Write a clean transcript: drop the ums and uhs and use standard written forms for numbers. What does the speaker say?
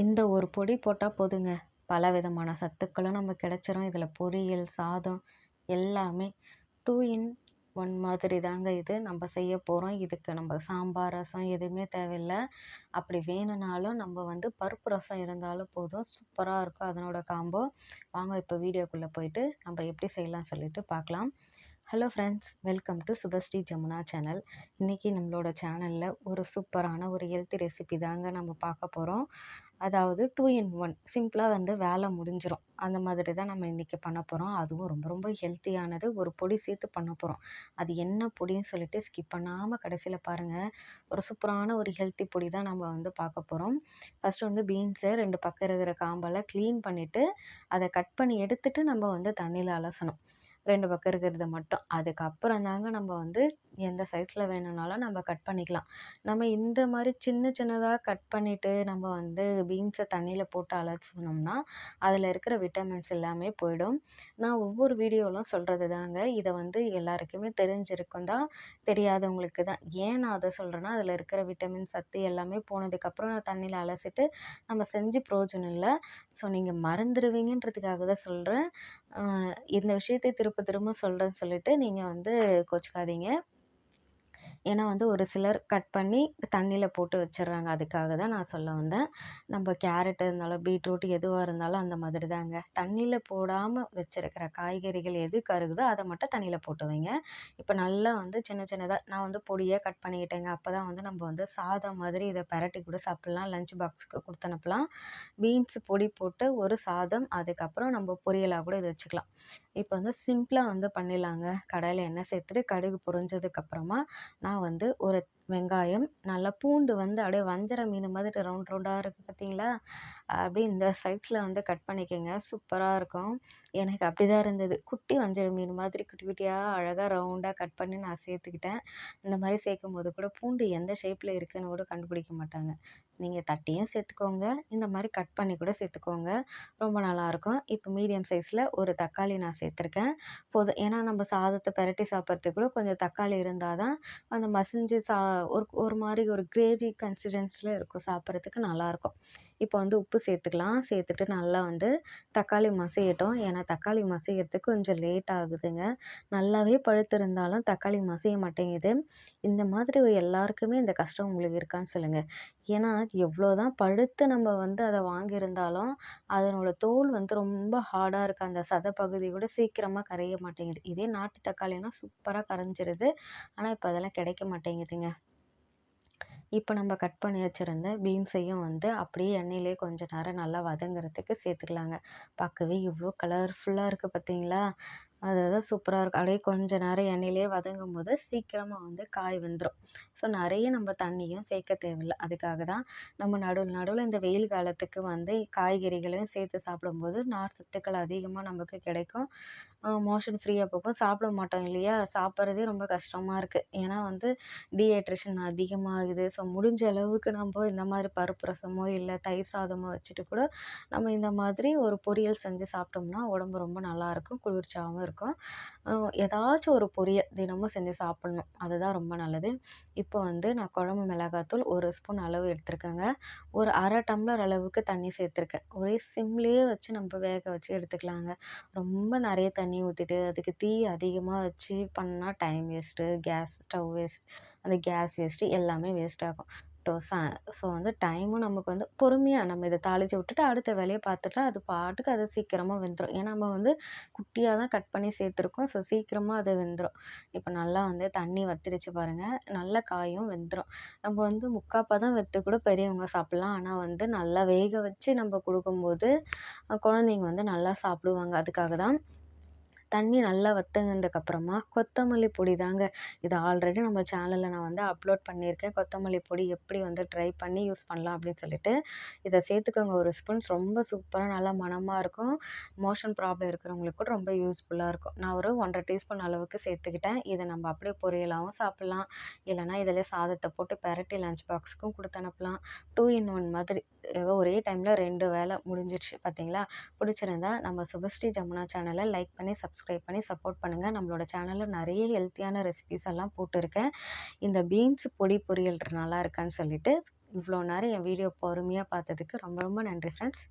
இந்த ஒரு பொடி போட்டா போதுங்க. பலவிதமான சத்துக்களும் நமக்கு கிடைச்சிரும். இதில பொரியல், சாதம் எல்லாமே 2 இன் 1 மாதிரி தாங்க இது நம்ம செய்ய போறோம். இதுக்கு நம்ம சாம்பார், ரசம் எதுவுமே தேவையில்ல. அப்படி வேணும்னாலும் நம்ம வந்து பருப்பு ரசம் இருந்தாலும் போதும். சூப்பரா இருக்கும் அதனோட காம்போ. வாங்க இப்போ வீடியோக்குள்ள போயிட்டு நம்ம எப்படி செய்யலாம்னு சொல்லிட்டு பார்க்கலாம். Hello friends, welcome to Subhashree Jamuna channel. இன்றைக்கி நம்மளோட சேனலில் ஒரு சூப்பரான ஒரு ஹெல்த்தி ரெசிபி தாங்க நம்ம பார்க்க போகிறோம். அதாவது 2 இன் 1 சிம்பிளாக வந்து வேலை முடிஞ்சிடும். அந்த மாதிரி தான் நம்ம இன்றைக்கி பண்ண போகிறோம். அதுவும் ரொம்ப ரொம்ப ஹெல்த்தியானது. ஒரு பொடி சேர்த்து பண்ண போகிறோம். அது என்ன பொடின்னு சொல்லிட்டு ஸ்கிப் பண்ணாமல் கடைசியில் பாருங்கள். ஒரு சூப்பரான ஒரு ஹெல்த்தி பொடி தான் நம்ம வந்து பார்க்க போகிறோம். ஃபஸ்ட்டு வந்து பீன்ஸை 2 பக்கம் இருக்கிற காம்பெல்லாம் க்ளீன் பண்ணிவிட்டு அதை கட் பண்ணி எடுத்துகிட்டு நம்ம வந்து தண்ணியில் அலசணும். 2 பக்கம் இருக்கிறத மட்டும். அதுக்கப்புறம் தாங்க நம்ம வந்து எந்த சைஸில் வேணும்னாலும் நம்ம கட் பண்ணிக்கலாம். நம்ம இந்த மாதிரி சின்ன சின்னதாக கட் பண்ணிவிட்டு நம்ம வந்து பீன்ஸை தண்ணியில் போட்டு அலசினோம்னா அதில் இருக்கிற விட்டமின்ஸ் எல்லாமே போயிடும். நான் ஒவ்வொரு வீடியோவிலும் சொல்கிறது தாங்க. இதை வந்து எல்லாருக்குமே தெரிஞ்சிருக்கும் தான், தெரியாதவங்களுக்கு தான். ஏன் நான் அதை சொல்கிறேன்னா, அதில் இருக்கிற விட்டமின் சத்து எல்லாமே போனதுக்கப்புறம் நான் தண்ணியில் அலசிட்டு நம்ம செஞ்சு பிரயோஜனம் இல்லை. ஸோ நீங்கள் மறந்துடுவீங்கன்றதுக்காக தான் சொல்கிறேன். இந்த விஷயத்தை திரும்ப திரும்ப சொல்கிறேன்னு சொல்லிட்டு நீங்கள் வந்து கோச்சிக்காதீங்க. ஏன்னா வந்து ஒரு சிலர் கட் பண்ணி தண்ணியில் போட்டு வச்சிடுறாங்க. அதுக்காக தான் நான் சொல்ல வந்தேன். நம்ம கேரட் இருந்தாலும் பீட்ரூட் எதுவாக இருந்தாலும் அந்த மாதிரி தாங்க. தண்ணியில் போடாமல் வச்சுருக்கிற காய்கறிகள் எது கருகுதோ அதை மட்டும் தண்ணியில் போட்டு வைங்க. இப்போ நல்லா வந்து சின்ன சின்னதாக நான் வந்து பொடியாக கட் பண்ணிக்கிட்டேங்க. அப்போ தான் வந்து நம்ம வந்து சாதம் மாதிரி இதை பெரட்டி கூட சாப்பிட்லாம். லஞ்ச் பாக்ஸுக்கு கொடுத்து அனுப்பலாம். பீன்ஸ் பொடி போட்டு ஒரு சாதம், அதுக்கப்புறம் நம்ம பொரியலாக கூட இதை வச்சுக்கலாம். இப்போ வந்து சிம்பிளாக வந்து பண்ணிடலாங்க. கடாயில் எண்ணெய் சேர்த்துட்டு கடுகு பொரிஞ்சதுக்கப்புறமா நான் வந்து ஒரு வெங்காயம், நல்லா பூண்டு வந்து அப்படியே வஞ்சர மீன் மாதிரி ரவுண்ட் ரவுண்டாக இருக்குது பார்த்தீங்களா? அப்படியே இந்த சைஸில் வந்து கட் பண்ணிக்கோங்க. சூப்பராக இருக்கும். எனக்கு அப்படி தான் இருந்தது. குட்டி வஞ்சர மீன் மாதிரி குட்டி குட்டியாக அழகாக ரவுண்டாக கட் பண்ணி நான் சேர்த்துக்கிட்டேன். இந்த மாதிரி சேர்க்கும்போது கூட பூண்டு எந்த ஷேப்பில் இருக்குதுன்னு கூட கண்டுபிடிக்க மாட்டாங்க. நீங்கள் தட்டியும் சேர்த்துக்கோங்க, இந்த மாதிரி கட் பண்ணி கூட சேர்த்துக்கோங்க. ரொம்ப நல்லாயிருக்கும். இப்போ மீடியம் சைஸில் ஒரு தக்காளி நான் சேர்த்துருக்கேன். போதும். ஏன்னா நம்ம சாதத்தை பெரட்டி சாப்பிட்றதுக்கு கூட கொஞ்சம் தக்காளி இருந்தால் தான் அந்த மசிஞ்சு ஒரு மாதிரி ஒரு கிரேவி கன்சிஸ்டன்சியில் இருக்கும். சாப்பிட்றதுக்கு நல்லாயிருக்கும். இப்போ வந்து உப்பு சேர்த்துக்கலாம். சேர்த்துட்டு நல்லா வந்து தக்காளி மசியட்டும். ஏன்னா தக்காளி மசியறதுக்கு கொஞ்சம் லேட் ஆகுதுங்க. நல்லாவே பழுத்திருந்தாலும் தக்காளி மசிய மாட்டேங்குது. இந்த மாதிரி எல்லாருக்குமே இந்த கஷ்டம் உங்களுக்கு இருக்கான்னு சொல்லுங்கள். ஏன்னா எவ்வளோ தான் பழுத்து நம்ம வந்து அதை வாங்கியிருந்தாலும் அதனோட தோல் வந்து ரொம்ப ஹார்டாக இருக்குது. அந்த சதை பகுதி கூட சீக்கிரமாக கரைய மாட்டேங்குது. இதே நாட்டு தக்காளினா சூப்பராக கரைஞ்சிருது. ஆனால் இப்போ அதெல்லாம் கிடைக்க மாட்டேங்குதுங்க. இப்போ நம்ம கட் பண்ணி வச்சுருந்த பீன்ஸையும் வந்து அப்படியே எண்ணெயிலே கொஞ்சம் நேரம் நல்லா வதங்குறதுக்கு சேர்த்துக்கலாங்க. பார்க்கவே இவ்வளோ கலர்ஃபுல்லாக இருக்குது பார்த்தீங்களா? அதுதான் சூப்பராக இருக்கும். அப்படியே கொஞ்ச நேரம் எண்ணெயிலே வதங்கும்போது சீக்கிரமாக வந்து காய் வெந்துடும். ஸோ நிறைய நம்ம தண்ணியும் சேர்க்க தேவையில்ல. அதுக்காக தான் நம்ம நடுவில் நடுவில் இந்த வெயில் காலத்துக்கு வந்து காய்கறிகளையும் சேர்த்து சாப்பிடும்போது நார் சத்துக்கள் அதிகமாக நமக்கு கிடைக்கும். மோஷன் ஃப்ரீயாக போகும். சாப்பிட மாட்டோம் இல்லையா? சாப்பிட்றதே ரொம்ப கஷ்டமாக இருக்குது. ஏன்னா வந்து டீஹைட்ரேஷன் அதிகமாகுது. ஸோ முடிஞ்ச அளவுக்கு நம்ம இந்த மாதிரி பருப்பு ரசமோ இல்லை தயிர் சாதமோ வச்சுட்டு கூட நம்ம இந்த மாதிரி ஒரு பொரியல் செஞ்சு சாப்பிட்டோம்னா உடம்பு ரொம்ப நல்லாயிருக்கும், குளிர்ச்சியாகவும் இருக்கும். ஏதாச்சும் ஒரு பொரியல் தினமும் செஞ்சு சாப்பிட்ணும். அதுதான் ரொம்ப நல்லது. இப்போ வந்து நான் குழம்பு மிளகாத்தூள் 1 ஸ்பூன் அளவு எடுத்துருக்கேங்க. ஒரு 1/2 டம்ளர் அளவுக்கு தண்ணி சேர்த்துருக்கேன். ஒரே சிம்லேயே வச்சு நம்ம வேக வச்சு எடுத்துக்கலாங்க. ரொம்ப நிறைய தண்ணி ஊற்றிட்டு அதுக்கு தீ அதிகமாக வச்சு பண்ணால் டைம் வேஸ்ட்டு, ஸ்டவ் வேஸ்ட், அந்த கேஸ் வேஸ்ட்டு எல்லாமே வேஸ்ட் ஆகும். ஸோ வந்து டைமும் நமக்கு வந்து பொறுமையாக நம்ம இதை தாளித்து விட்டுட்டு அடுத்த வேலையை பார்த்துட்டா அது பாட்டுக்கு அது சீக்கிரமாக வெந்துடும். ஏன்னா நம்ம வந்து குட்டியாக தான் கட் பண்ணி சேர்த்துருக்கோம். ஸோ சீக்கிரமாக அது வெந்துடும். இப்போ நல்லா வந்து தண்ணி வத்திருச்சு பாருங்கள். நல்லா காயும் வெந்துடும். நம்ம வந்து முக்கால் பதம் வெத்து கூட பெரியவங்க சாப்பிட்லாம். ஆனால் வந்து நல்லா வேக வச்சு நம்ம கொடுக்கும்போது குழந்தைங்க வந்து நல்லா சாப்பிடுவாங்க. அதுக்காக தான் தண்ணி நல்லா வத்துனதுக்கப்புறமா கொத்தமல்லி பொடி தாங்க. இது ஆல்ரெடி நம்ம சேனலில் நான் வந்து அப்லோட் பண்ணியிருக்கேன். கொத்தமல்லி பொடி எப்படி வந்து ட்ரை பண்ணி யூஸ் பண்ணலாம் அப்படின்னு சொல்லிட்டு. இதை சேர்த்துக்கோங்க 1 ஸ்பூன். ரொம்ப சூப்பராக நல்லா மணமாக இருக்கும். மோஷன் ப்ராப்ளம் இருக்கிறவங்களுக்கு கூட ரொம்ப யூஸ்ஃபுல்லாக இருக்கும். நான் ஒரு 1 1/2 டீஸ்பூன் அளவுக்கு சேர்த்துக்கிட்டேன். இதை நம்ம அப்படியே பொரியலாகவும் சாப்பிட்லாம். இல்லைனா இதில் சாதத்தை போட்டு பெரட்டி லஞ்ச் பாக்ஸுக்கும் கொடுத்து அனுப்பலாம். 2 இன் 1 மாதிரி ஒரே டைமில் 2 வேலை முடிஞ்சிருச்சு பார்த்தீங்களா? பிடிச்சிருந்தா நம்ம சுபஸ்ரீ ஜமுனா சேனலை லைக் பண்ணி சப்ஸ்கிரைப் சப்ஸ்கிரைப் பண்ணி சப்போர்ட் பண்ணுங்கள். நம்மளோட சேனலில் நிறைய ஹெல்த்தியான ரெசிபீஸ் எல்லாம் போட்டிருக்கேன். இந்த பீன்ஸ் பொடி பொரியல் நல்லா இருக்கான்னு சொல்லிட்டு இவ்வளோ நேரம் என் வீடியோ பொறுமையாக பார்த்ததுக்கு ரொம்ப ரொம்ப நன்றி ஃப்ரெண்ட்ஸ்.